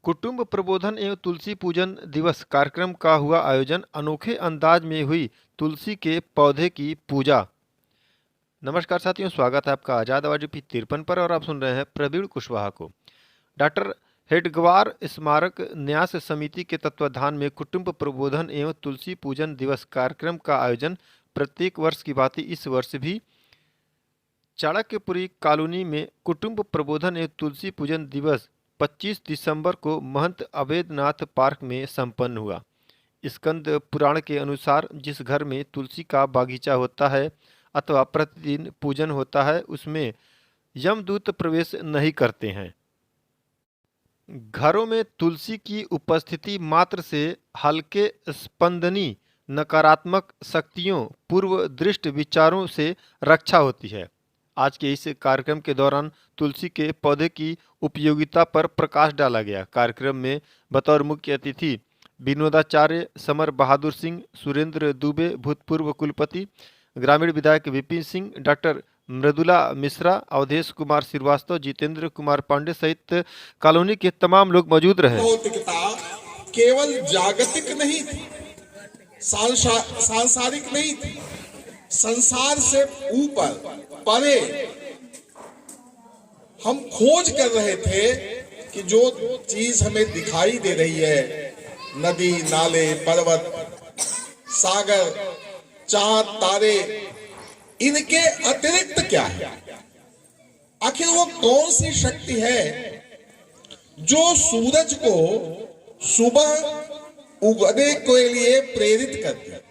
कुटुंब प्रबोधन एवं तुलसी पूजन दिवस कार्यक्रम का हुआ आयोजन। अनोखे अंदाज में हुई तुलसी के पौधे की पूजा। नमस्कार साथियों, स्वागत है आपका आज़ाद आवाज़ यूपी 53 पर और आप सुन रहे हैं प्रवीण कुशवाहा को। डॉक्टर हेडगवार स्मारक न्यास समिति के तत्वाधान में कुटुंब प्रबोधन एवं तुलसी पूजन दिवस कार्यक्रम का आयोजन प्रत्येक वर्ष की भांति इस वर्ष भी चाणक्यपुरी कॉलोनी में कुटुंब प्रबोधन एवं तुलसी पूजन दिवस 25 दिसंबर को महंत अवैधनाथ पार्क में संपन्न हुआ। स्कंद पुराण के अनुसार जिस घर में तुलसी का बागीचा होता है अथवा प्रतिदिन पूजन होता है उसमें यमदूत प्रवेश नहीं करते हैं। घरों में तुलसी की उपस्थिति मात्र से हल्के स्पंदनी नकारात्मक शक्तियों पूर्व दृष्ट विचारों से रक्षा होती है। आज के इस कार्यक्रम के दौरान तुलसी के पौधे की उपयोगिता पर प्रकाश डाला गया। कार्यक्रम में बतौर मुख्य अतिथि विनोदाचार्य समर बहादुर सिंह, सुरेंद्र दुबे भूतपूर्व कुलपति, ग्रामीण विधायक विपिन सिंह, डॉक्टर मृदुला मिश्रा, अवधेश कुमार श्रीवास्तव, जितेंद्र कुमार पांडे सहित कॉलोनी के तमाम लोग मौजूद रहे। भौतिकता केवल जागतिक नहीं थी, सांसारिक नहीं थी, संसार से ऊपर परे हम खोज कर रहे थे कि जो चीज हमें दिखाई दे रही है, नदी नाले पर्वत सागर चांद तारे, इनके अतिरिक्त क्या है? आखिर वो कौन सी शक्ति है जो सूरज को सुबह उगने के लिए प्रेरित करती है?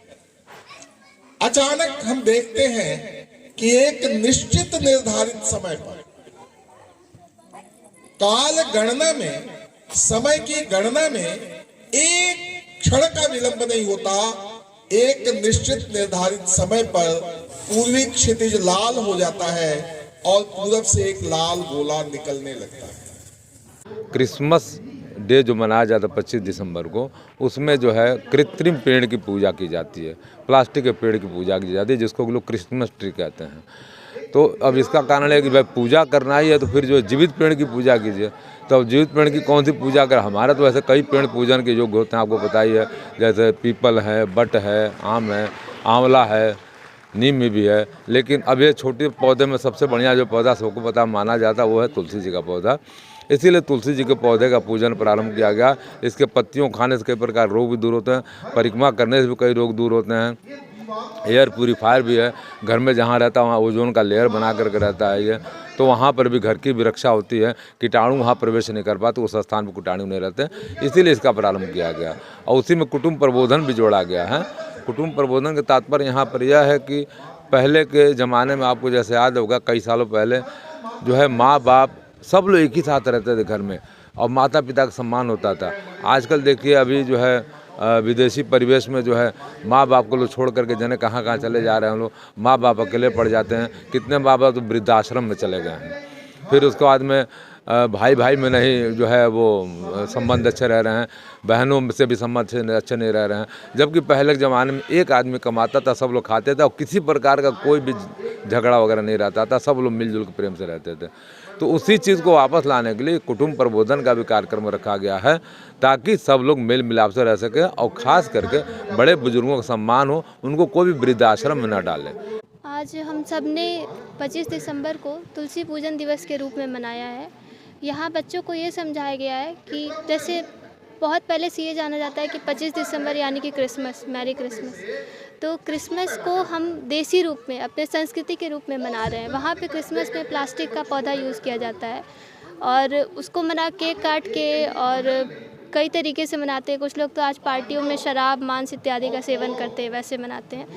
अचानक हम देखते हैं कि एक निश्चित निर्धारित समय पर काल गणना में, समय की गणना में एक क्षण का विलंब नहीं होता। एक निश्चित निर्धारित समय पर पूर्वी क्षितिज लाल हो जाता है और पूरब से एक लाल गोला निकलने लगता है। क्रिसमस डे जो मनाया जाता है 25 दिसंबर को, उसमें जो है कृत्रिम पेड़ की पूजा की जाती है, प्लास्टिक के पेड़ की पूजा की जाती है, जिसको लोग क्रिसमस ट्री कहते हैं। तो अब इसका कारण है कि भाई पूजा करना ही है तो फिर जो जीवित पेड़ की पूजा कीजिए। तो अब जीवित पेड़ की कौन सी पूजा कर? हमारे तो ऐसे कई पेड़ पूजन के योग्य होते हैं, आपको पता ही है, जैसे पीपल है, बट है, आम है, आंवला है, नीम में भी है। लेकिन अब ये छोटे पौधे में सबसे बढ़िया जो पौधा सबको पता माना जाता है वो है तुलसी जी का पौधा। इसीलिए तुलसी जी के पौधे का पूजन प्रारंभ किया गया। इसके पत्तियों खाने से कई प्रकार रोग भी दूर होते हैं, परिक्रमा करने से भी कई रोग दूर होते हैं। एयर प्यूरीफायर भी है, घर में जहाँ रहता है वहाँ ओजोन का लेयर बना करके रहता है ये, तो वहाँ पर भी घर की भी रक्षा होती है, कीटाणु वहाँ प्रवेश नहीं कर पाते, उस स्थान पर कीटाणु नहीं रहते, इसीलिए इसका प्रारंभ किया गया। और उसी में कुटुंब प्रबोधन भी जोड़ा गया है। कुटुंब प्रबोधन का तात्पर्य यहाँ पर यह है कि पहले के ज़माने में आपको जैसे याद होगा, कई सालों पहले जो है माँ बाप सब लोग एक ही साथ रहते थे घर में और माता पिता का सम्मान होता था। आजकल देखिए अभी जो है विदेशी परिवेश में जो है माँ बाप को लोग छोड़ करके जाने कहाँ कहाँ चले जा रहे हैं लोग, माँ बाप अकेले पड़ जाते हैं। कितने माँ बाप तो वृद्धाश्रम में चले गए हैं। फिर उसके बाद में भाई भाई में नहीं जो है वो संबंध अच्छे रह रहे हैं, बहनों से भी संबंध अच्छे नहीं रह रहे हैं। जबकि पहले के ज़माने में एक आदमी कमाता था, सब लोग खाते थे और किसी प्रकार का कोई भी झगड़ा वगैरह नहीं रहता था, सब लोग मिलजुल के प्रेम से रहते थे। तो उसी चीज़ को वापस लाने के लिए कुटुंब प्रबोधन का भी कार्यक्रम रखा गया है, ताकि सब लोग मेल मिलाप से रह सकें और ख़ास करके बड़े बुजुर्गों का सम्मान हो, उनको कोई भी वृद्धाश्रम में न डालें। आज हम सब ने 25 दिसंबर को तुलसी पूजन दिवस के रूप में मनाया है। यहाँ बच्चों को ये समझाया गया है कि जैसे बहुत पहले से ये जाना जाता है कि 25 दिसंबर यानी कि क्रिसमस, मैरी क्रिसमस। तो क्रिसमस को हम देसी रूप में, अपने संस्कृति के रूप में मना रहे हैं। वहाँ पे क्रिसमस में प्लास्टिक का पौधा यूज़ किया जाता है और उसको मना केक काट के और कई तरीके से मनाते हैं। कुछ लोग तो आज पार्टियों में शराब, मांस इत्यादि का सेवन करते हैं, वैसे मनाते हैं।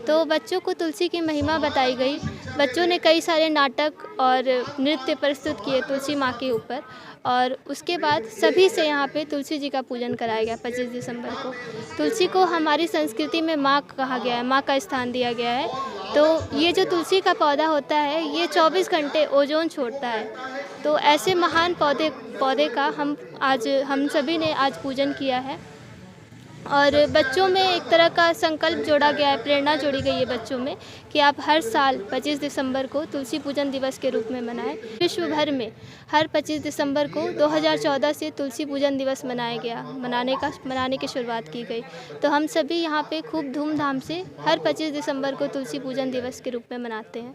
तो बच्चों को तुलसी की महिमा बताई गई। बच्चों ने कई सारे नाटक और नृत्य प्रस्तुत किए तुलसी माँ के ऊपर और उसके बाद सभी से यहाँ पे तुलसी जी का पूजन कराया गया 25 दिसंबर को। तुलसी को हमारी संस्कृति में माँ कहा गया है, माँ का स्थान दिया गया है। तो ये जो तुलसी का पौधा होता है ये 24 घंटे ओजोन छोड़ता है। तो ऐसे महान पौधे का हम सभी ने आज पूजन किया है। और बच्चों में एक तरह का संकल्प जोड़ा गया है, प्रेरणा जोड़ी गई है बच्चों में कि आप हर साल 25 दिसंबर को तुलसी पूजन दिवस के रूप में मनाएं। विश्व भर में हर 25 दिसंबर को 2014 से तुलसी पूजन दिवस मनाने की शुरुआत की गई। तो हम सभी यहाँ पे खूब धूमधाम से हर 25 दिसंबर को तुलसी पूजन दिवस के रूप में मनाते हैं।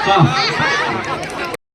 हाँ